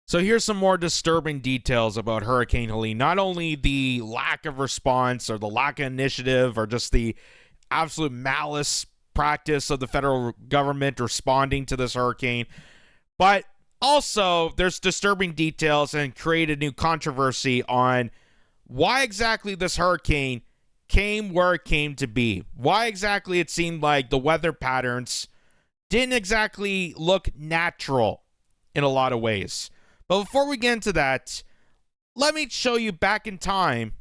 So here's some more disturbing details about Hurricane Helene. Not only the lack of response or the lack of initiative or just the absolute malice practice of the federal government responding to this hurricane, but also there's disturbing details and created new controversy on why exactly this hurricane came where it came to be. Why exactly it seemed like the weather patterns didn't exactly look natural in a lot of ways. But before we get into that, let me show you back in time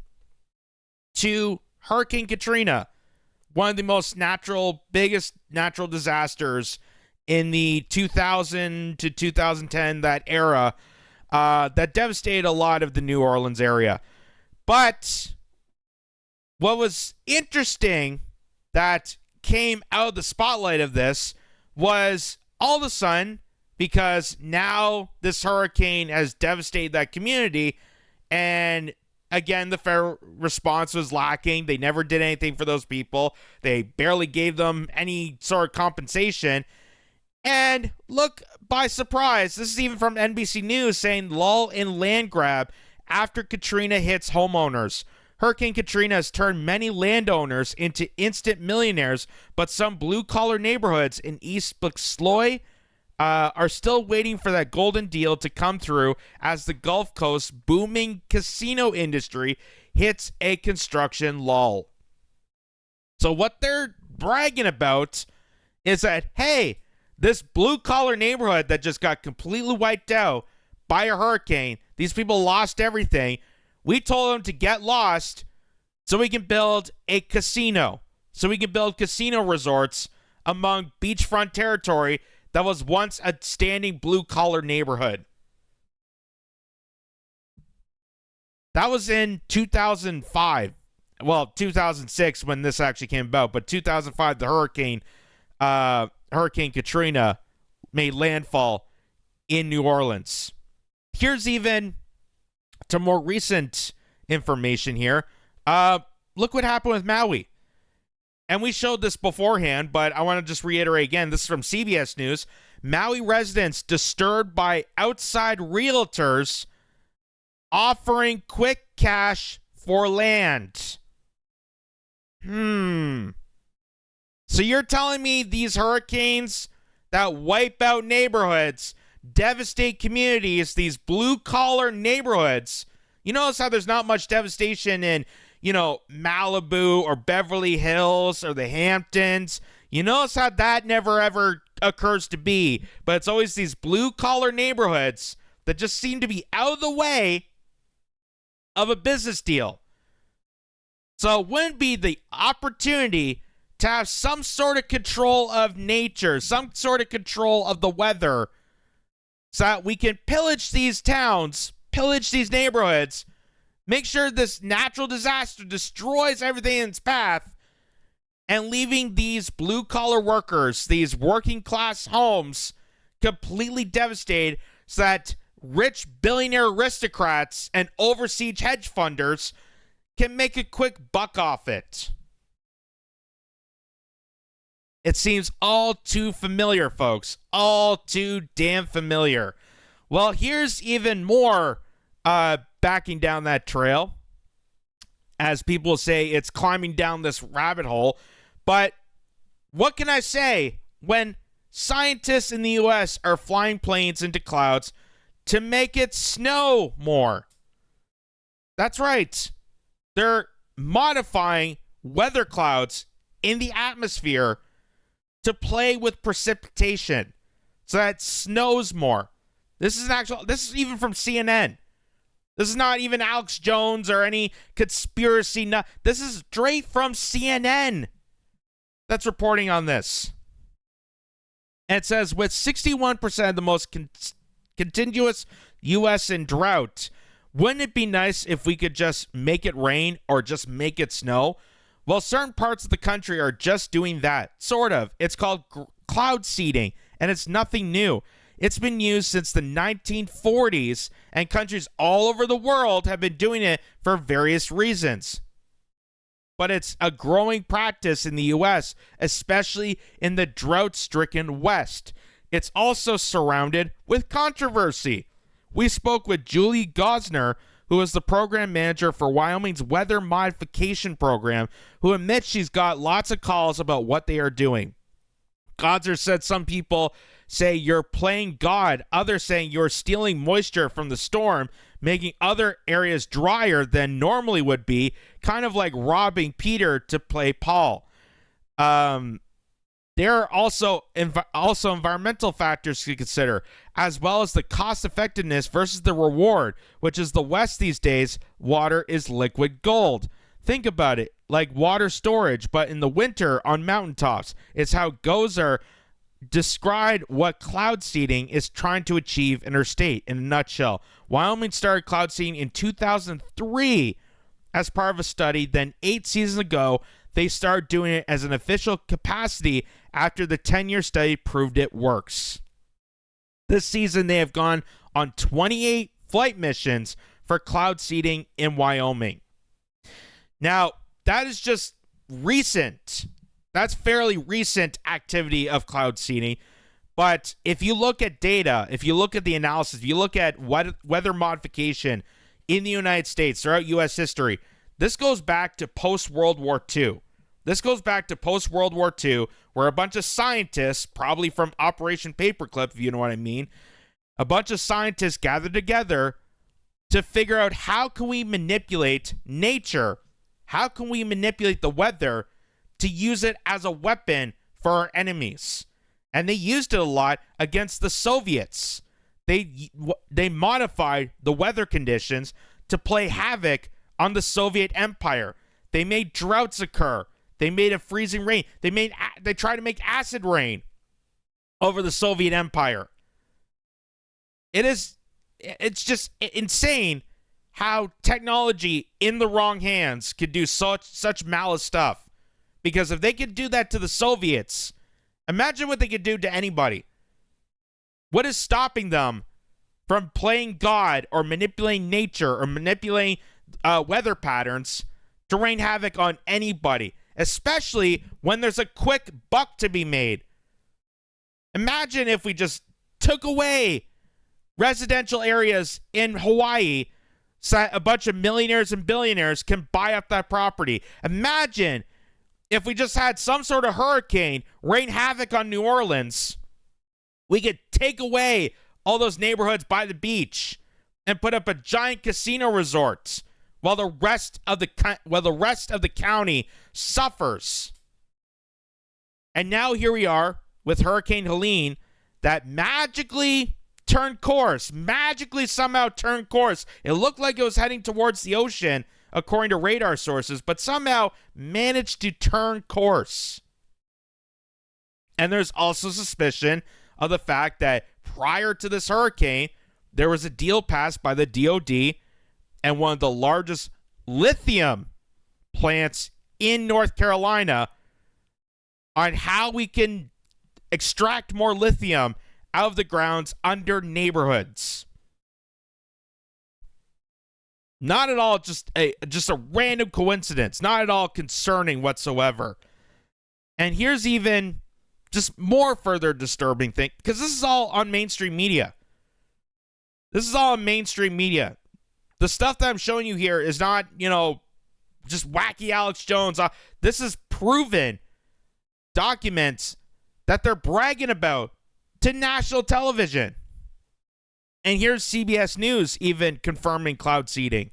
to Hurricane Katrina, one of the most biggest natural disasters in the 2000 to 2010, that era, that devastated a lot of the New Orleans area. But what was interesting that came out of the spotlight of this was all of a sudden, because now this hurricane has devastated that community, and again, the fair response was lacking. They never did anything for those people. They barely gave them any sort of compensation. And look, by surprise, this is even from NBC News saying lull in land grab after Katrina hits homeowners. Hurricane Katrina has turned many landowners into instant millionaires, but some blue-collar neighborhoods in East Buxloy are still waiting for that golden deal to come through as the Gulf Coast booming casino industry hits a construction lull. So what they're bragging about is that, hey, this blue-collar neighborhood that just got completely wiped out by a hurricane, these people lost everything. We told them to get lost so we can build a casino, so we can build casino resorts among beachfront territory that was once a standing blue-collar neighborhood. That was in 2005. Well, 2006 when this actually came about, but 2005, the Hurricane Katrina made landfall in New Orleans. Here's even to more recent information here. Look what happened with Maui. And we showed this beforehand, but I want to just reiterate again. This is from CBS News. Maui residents disturbed by outside realtors offering quick cash for land. So you're telling me these hurricanes that wipe out neighborhoods, devastate communities, these blue-collar neighborhoods. You notice how there's not much devastation in, Malibu or Beverly Hills or the Hamptons. You notice how that never ever occurs to be, but it's always these blue-collar neighborhoods that just seem to be out of the way of a business deal. So it wouldn't be the opportunity to have some sort of control of nature, some sort of control of the weather, so that we can pillage these towns, pillage these neighborhoods, make sure this natural disaster destroys everything in its path, and leaving these blue-collar workers, these working-class homes, completely devastated so that rich billionaire aristocrats and overseas hedge funders can make a quick buck off it. It seems all too familiar, folks. All too damn familiar. Well, here's even more backing down that trail. As people say, it's climbing down this rabbit hole. But what can I say when scientists in the U.S. are flying planes into clouds to make it snow more? That's right. They're modifying weather clouds in the atmosphere to play with precipitation so that it snows more. This is even from CNN. This is not even Alex Jones or any conspiracy. This is straight from CNN that's reporting on this. And it says, with 61% of the most continuous U.S. in drought, wouldn't it be nice if we could just make it rain or just make it snow? Well, certain parts of the country are just doing that. Sort of. It's called cloud seeding, and it's nothing new. It's been used since the 1940s, and countries all over the world have been doing it for various reasons. But it's a growing practice in the U.S., especially in the drought-stricken West. It's also surrounded with controversy. We spoke with Julie Gosner, who is the program manager for Wyoming's weather modification program, who admits she's got lots of calls about what they are doing. Gosner said some people say you're playing God, others saying you're stealing moisture from the storm, making other areas drier than normally would be, kind of like robbing Peter to play Paul. There are also environmental factors to consider, as well as the cost effectiveness versus the reward, which is the West these days, water is liquid gold. Think about it, like water storage, but in the winter on mountaintops. It's how Gozer described what cloud seeding is trying to achieve in her state in a nutshell. Wyoming started cloud seeding in 2003 as part of a study. Then 8 seasons ago, they started doing it as an official capacity after the 10-year study proved it works. This season, they have gone on 28 flight missions for cloud seeding in Wyoming. Now, that is just recent. That's fairly recent activity of cloud seeding. But if you look at data, if you look at the analysis, if you look at weather modification in the United States throughout U.S. history, this goes back to post-World War II. This goes back to post-World War II, where a bunch of scientists, probably from Operation Paperclip, if you know what I mean, a bunch of scientists gathered together to figure out how can we manipulate nature, how can we manipulate the weather to use it as a weapon for our enemies. And they used it a lot against the Soviets. They modified the weather conditions to play havoc on the Soviet Empire. They made droughts occur. They made a freezing rain. They tried to make acid rain over the Soviet Empire. It's just insane how technology in the wrong hands could do such malice stuff. Because if they could do that to the Soviets, imagine what they could do to anybody. What is stopping them from playing God or manipulating nature or manipulating weather patterns to rain havoc on anybody, especially when there's a quick buck to be made? Imagine if we just took away residential areas in Hawaii so a bunch of millionaires and billionaires can buy up that property. Imagine if we just had some sort of hurricane rain havoc on New Orleans. We could take away all those neighborhoods by the beach and put up a giant casino resort while the rest of the county suffers. And now here we are with Hurricane Helene that magically somehow turned course. It looked like it was heading towards the ocean, according to radar sources, but somehow managed to turn course. And there's also suspicion of the fact that prior to this hurricane, there was a deal passed by the DOD and one of the largest lithium plants in North Carolina on how we can extract more lithium out of the grounds under neighborhoods. Not at all just a random coincidence. Not at all concerning whatsoever. And here's even just more further disturbing thing, because this is all on mainstream media. This is all on mainstream media. The stuff that I'm showing you here is not, just wacky Alex Jones. This is proven documents that they're bragging about to national television. And here's CBS News even confirming cloud seeding.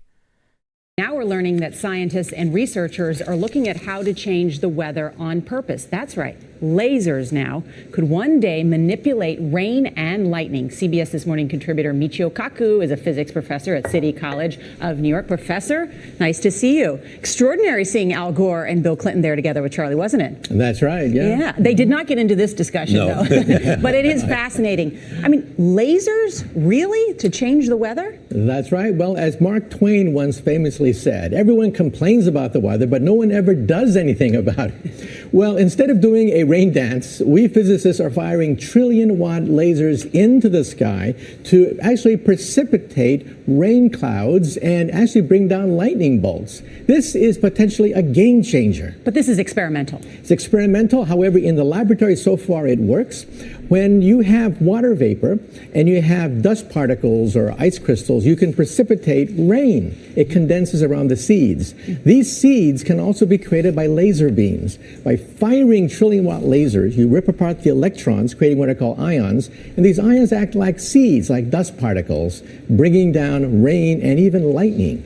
Now we're learning that scientists and researchers are looking at how to change the weather on purpose. That's right. Lasers now could one day manipulate rain and lightning. CBS This Morning contributor Michio Kaku is a physics professor at City College of New York. Professor, nice to see you. Extraordinary seeing Al Gore and Bill Clinton there together with Charlie, wasn't it? That's right, yeah. Yeah, they did not get into this discussion, no. though. But it is fascinating. I mean, lasers, really? To change the weather? That's right. Well, as Mark Twain once famously said, everyone complains about the weather, but no one ever does anything about it. Well, instead of doing a rain dance, we physicists are firing trillion-watt lasers into the sky to actually precipitate rain clouds and actually bring down lightning bolts. This is potentially a game changer. But this is experimental. It's experimental. However, in the laboratory so far it works. When you have water vapor and you have dust particles or ice crystals, you can precipitate rain. It condenses around the seeds. These seeds can also be created by laser beams. By firing trillion-watt lasers, you rip apart the electrons, creating what are called ions, and these ions act like seeds, like dust particles, bringing down rain and even lightning.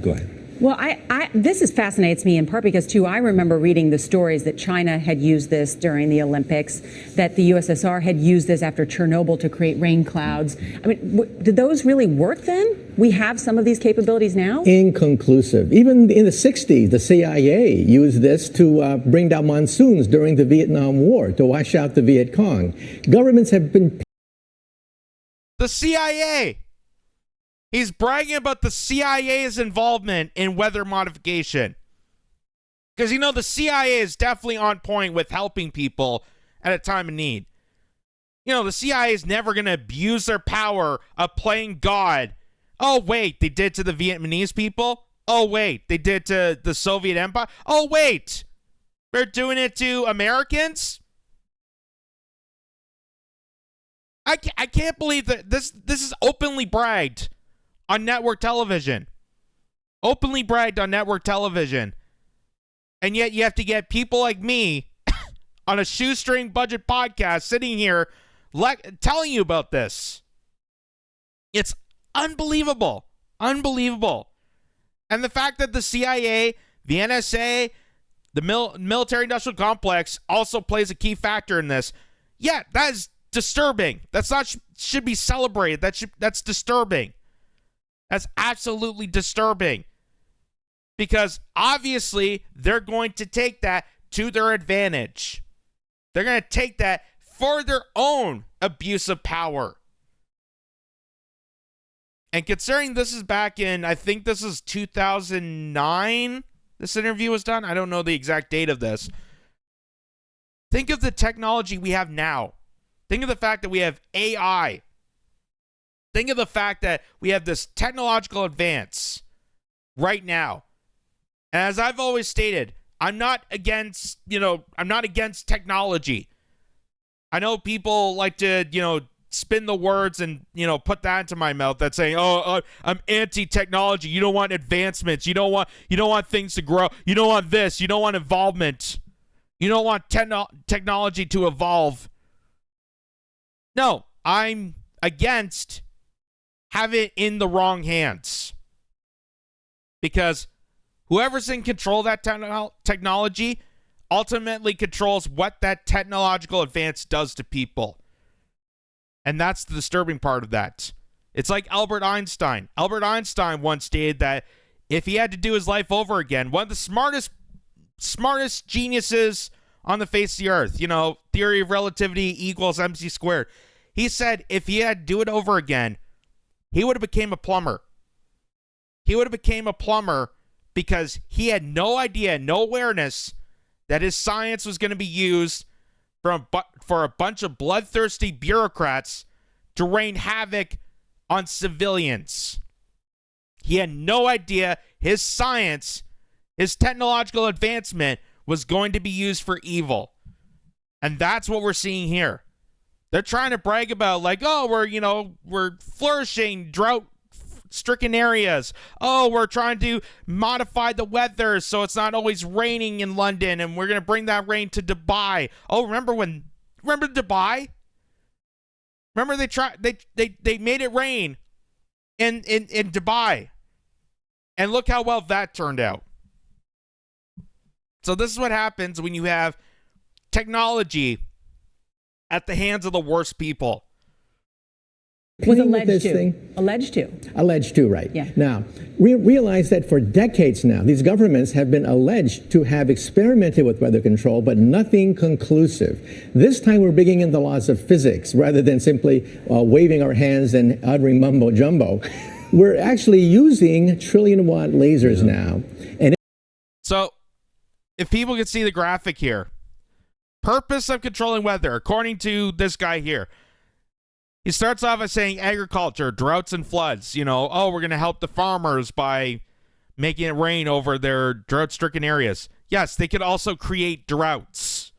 Go ahead. Well, this fascinates me in part because, too, I remember reading the stories that China had used this during the Olympics, that the USSR had used this after Chernobyl to create rain clouds. I mean, did those really work then? We have some of these capabilities now? Inconclusive. Even in the 60s, the CIA used this to bring down monsoons during the Vietnam War, to wash out the Viet Cong. Governments have been... The CIA! He's bragging about the CIA's involvement in weather modification. Because, you know, the CIA is definitely on point with helping people at a time of need. You know, the CIA is never going to abuse their power of playing God. Oh, wait, they did to the Vietnamese people? Oh, wait, they did to the Soviet Empire? Oh, wait, they're doing it to Americans? I can't believe that this is openly bragged on network television. Openly bragged on network television. And yet you have to get people like me on a shoestring budget podcast sitting here telling you about this. It's unbelievable. Unbelievable. And the fact that the CIA, the NSA, the military-industrial complex also plays a key factor in this. Yeah, that is disturbing. That's not should be celebrated. That's disturbing. That's absolutely disturbing. Because obviously they're going to take that to their advantage. They're going to take that for their own abuse of power. And considering this is back in, I think this is 2009, this interview was done. I don't know the exact date of this. Think of the technology we have now. Think of the fact that we have AI. Think of the fact that we have this technological advance right now. And as I've always stated, I'm not against technology. I know people like to, spin the words and, put that into my mouth. That's saying, I'm anti-technology. You don't want advancements. You don't want things to grow. You don't want this. You don't want involvement. You don't want technology to evolve. No, I'm against have it in the wrong hands. Because whoever's in control of that technology ultimately controls what that technological advance does to people. And that's the disturbing part of that. It's like Albert Einstein. Albert Einstein once stated that if he had to do his life over again, one of the smartest geniuses on the face of the earth, theory of relativity equals mc squared. He said if he had to do it over again, he would have became a plumber. He would have became a plumber because he had no idea, no awareness that his science was going to be used for a bunch of bloodthirsty bureaucrats to rain havoc on civilians. He had no idea his science, his technological advancement was going to be used for evil. And that's what we're seeing here. They're trying to brag about we're flourishing drought-stricken areas. Oh, we're trying to modify the weather so it's not always raining in London, and we're going to bring that rain to Dubai. Oh, remember Dubai? Remember they made it rain in Dubai. And look how well that turned out. So this is what happens when you have technology at the hands of the worst people. Was alleged to, right? Yeah. Now, we realize that for decades now, these governments have been alleged to have experimented with weather control, but nothing conclusive. This time we're bringing in the laws of physics rather than simply waving our hands and uttering mumbo jumbo. We're actually using trillion-watt lasers now. So, if people can see the graphic here, purpose of controlling weather, according to this guy here. He starts off by saying agriculture, droughts and floods. We're going to help the farmers by making it rain over their drought-stricken areas. Yes, they could also create droughts.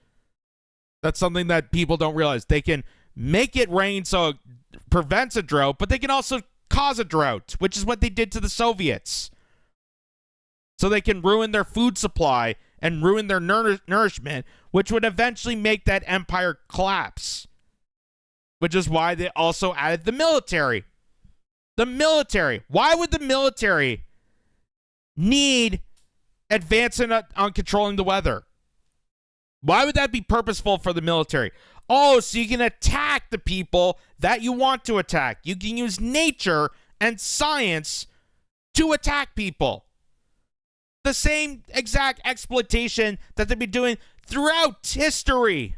That's something that people don't realize. They can make it rain so it prevents a drought, but they can also cause a drought, which is what they did to the Soviets. So they can ruin their food supply and ruin their nourishment, which would eventually make that empire collapse. Which is why they also added the military. The military. Why would the military need advancing on controlling the weather? Why would that be purposeful for the military? Oh, so you can attack the people that you want to attack. You can use nature and science to attack people. The same exact exploitation that they've been doing throughout history.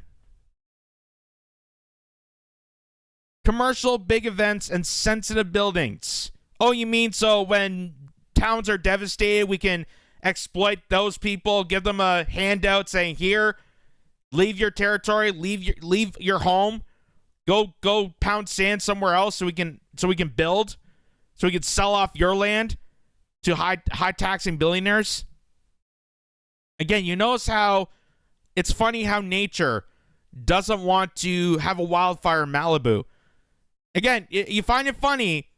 Commercial, big events, and sensitive buildings. Oh, you mean so when towns are devastated, we can exploit those people, give them a handout saying, here, leave your territory, leave your home, go pound sand somewhere else so we can build, so we can sell off your land to high taxing billionaires? Again, you notice how it's funny how nature doesn't want to have a wildfire in Malibu. Again, you find it funny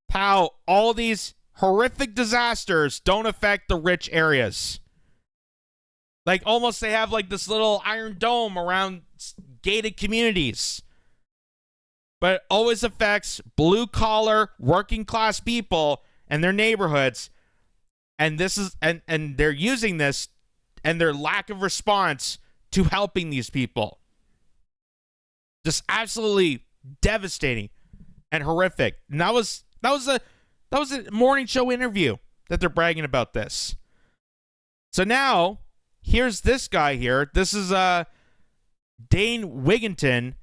how all these horrific disasters don't affect the rich areas. Like almost they have like this little iron dome around gated communities. But it always affects blue collar, working class people and their neighborhoods. And this is and they're using this and their lack of response to helping these people. Just absolutely devastating and horrific. And that was a morning show interview that they're bragging about this. So now here's this guy here. This is Dane Wigginton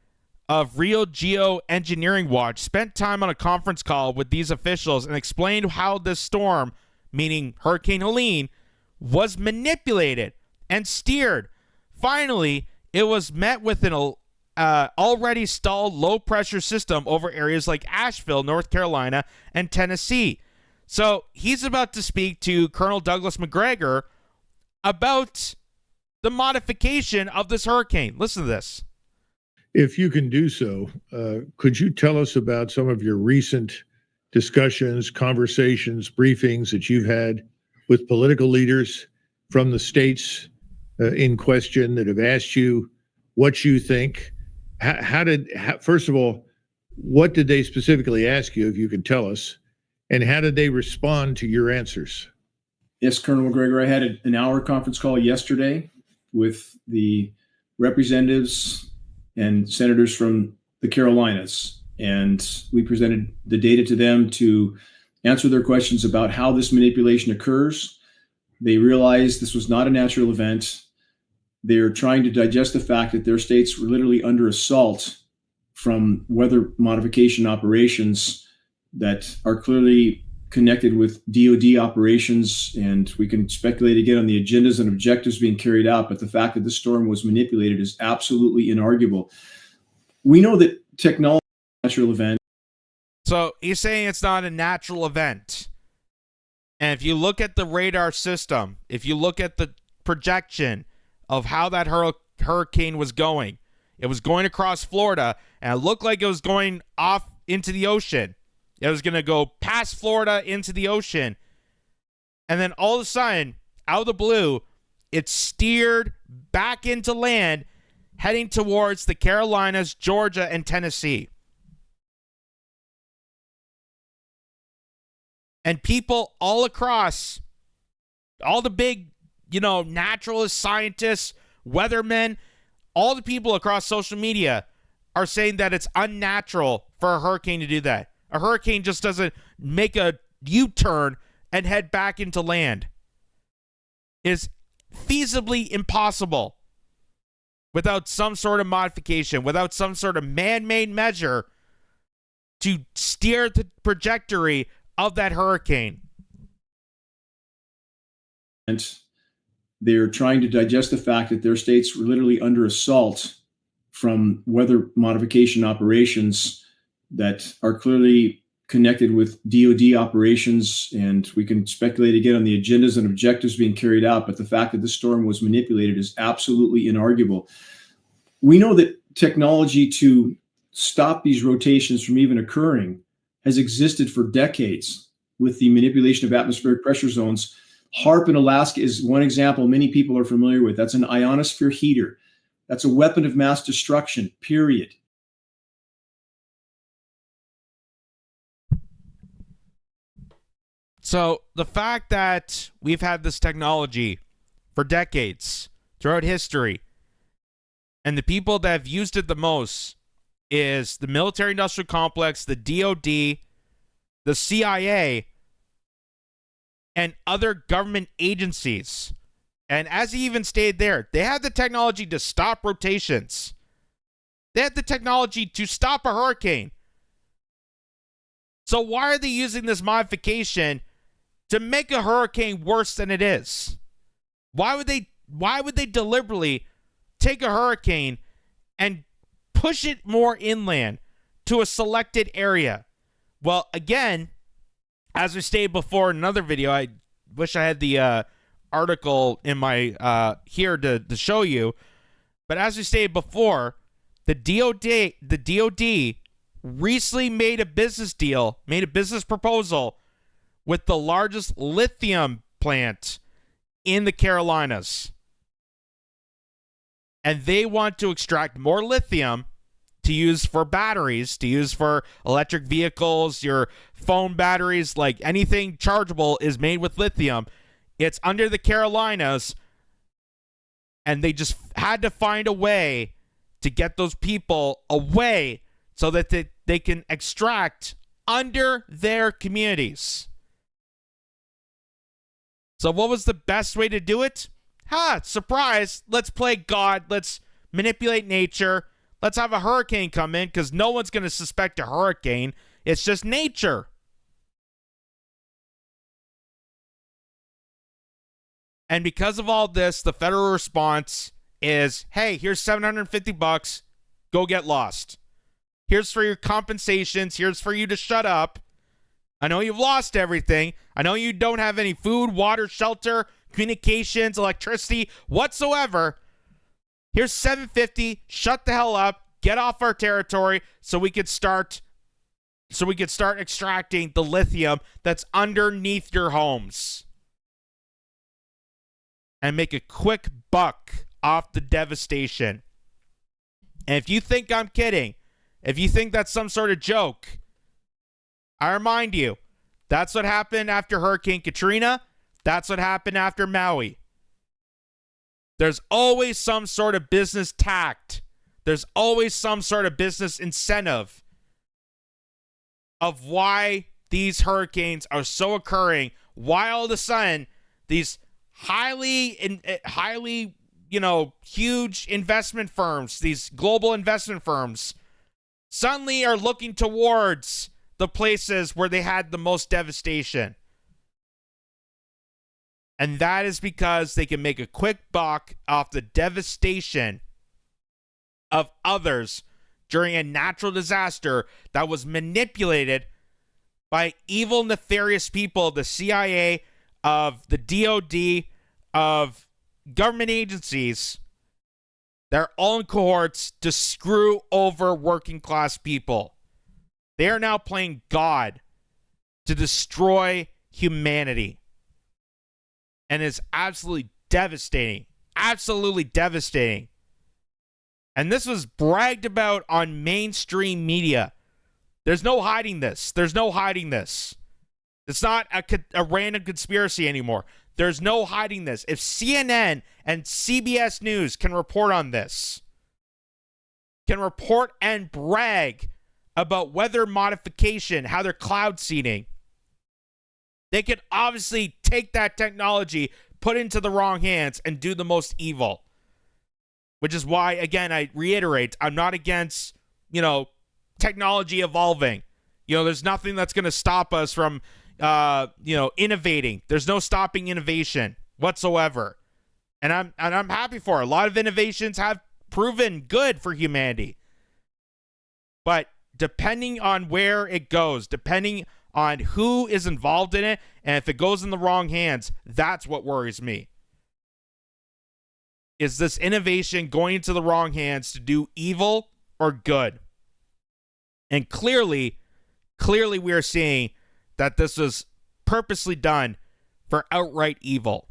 of Real Geoengineering Watch spent time on a conference call with these officials and explained how this storm, meaning Hurricane Helene, was manipulated and steered. Finally, it was met with an already stalled low-pressure system over areas like Asheville, North Carolina, and Tennessee. So he's about to speak to Colonel Douglas McGregor about the modification of this hurricane. Listen to this. If you can do so, could you tell us about some of your recent discussions, conversations, briefings that you've had with political leaders from the states in question that have asked you what you think? First of all, what did they specifically ask you, if you can tell us, and how did they respond to your answers? Yes, Colonel McGregor, I had an hour conference call yesterday with the representatives and senators from the Carolinas, and we presented the data to them to answer their questions about how this manipulation occurs. They realized this was not a natural event. They're trying to digest the fact that their states were literally under assault from weather modification operations that are clearly connected with DoD operations, and we can speculate again on the agendas and objectives being carried out, but the fact that the storm was manipulated is absolutely inarguable. We know that technology is a natural event. So he's saying it's not a natural event. And if you look at the radar system, if you look at the projection of how that hurricane was going, it was going across Florida, and it looked like it was going off into the ocean. It was going to go past Florida into the ocean. And then all of a sudden, out of the blue, it steered back into land, heading towards the Carolinas, Georgia, and Tennessee. And people all across, all the big, naturalists, scientists, weathermen, all the people across social media are saying that it's unnatural for a hurricane to do that. A hurricane just doesn't make a U-turn and head back into land. It's feasibly impossible without some sort of modification, without some sort of man-made measure to steer the trajectory of that hurricane. And they're trying to digest the fact that their states were literally under assault from weather modification operations that are clearly connected with DoD operations, and we can speculate again on the agendas and objectives being carried out, but the fact that the storm was manipulated is absolutely inarguable. We know that technology to stop these rotations from even occurring has existed for decades with the manipulation of atmospheric pressure zones. HAARP in Alaska is one example many people are familiar with. That's an ionosphere heater. That's a weapon of mass destruction, period. So the fact that we've had this technology for decades throughout history, and the people that have used it the most is the military-industrial complex, the DoD, the CIA, and other government agencies. And as he even stated there, they have the technology to stop rotations. They have the technology to stop a hurricane. So why are they using this modification to make a hurricane worse than it is? Why would they deliberately take a hurricane and push it more inland to a selected area? Well, again, as we stated before in another video, I wish I had the article in my here to show you, but as we stated before, the DoD recently made a business proposal with the largest lithium plant in the Carolinas. And they want to extract more lithium to use for batteries, to use for electric vehicles, your phone batteries, like anything chargeable is made with lithium. It's under the Carolinas, and they just had to find a way to get those people away so that they can extract under their communities. So what was the best way to do it? Surprise, let's play God, let's manipulate nature, let's have a hurricane come in, because no one's going to suspect a hurricane. It's just nature. And because of all this, the federal response is, hey, here's $750, go get lost. Here's for your compensations, here's for you to shut up. I know you've lost everything. I know you don't have any food, water, shelter, communications, electricity, whatsoever. Here's $750. Shut the hell up. Get off our territory so we could start extracting the lithium that's underneath your homes. And make a quick buck off the devastation. And if you think I'm kidding, if you think that's some sort of joke, I remind you, that's what happened after Hurricane Katrina. That's what happened after Maui. There's always some sort of business tact. There's always some sort of business incentive of why these hurricanes are so occurring, why all of a sudden these highly, huge investment firms, these global investment firms, suddenly are looking towards the places where they had the most devastation. And that is because they can make a quick buck off the devastation of others during a natural disaster that was manipulated by evil, nefarious people, the CIA, of the DoD, of government agencies. They're all in cohorts to screw over working class people. They are now playing God to destroy humanity. And it's absolutely devastating. Absolutely devastating. And this was bragged about on mainstream media. There's no hiding this. There's no hiding this. It's not a random conspiracy anymore. There's no hiding this. If CNN and CBS News can report on this, can report and brag about weather modification, how they're cloud seeding, they could obviously take that technology, put it into the wrong hands, and do the most evil. Which is why, again, I reiterate, I'm not against, technology evolving. There's nothing that's going to stop us from, innovating. There's no stopping innovation whatsoever. And I'm happy for it. A lot of innovations have proven good for humanity. But depending on where it goes, depending on who is involved in it, and if it goes in the wrong hands, that's what worries me. Is this innovation going into the wrong hands to do evil or good? And clearly we are seeing that this was purposely done for outright evil.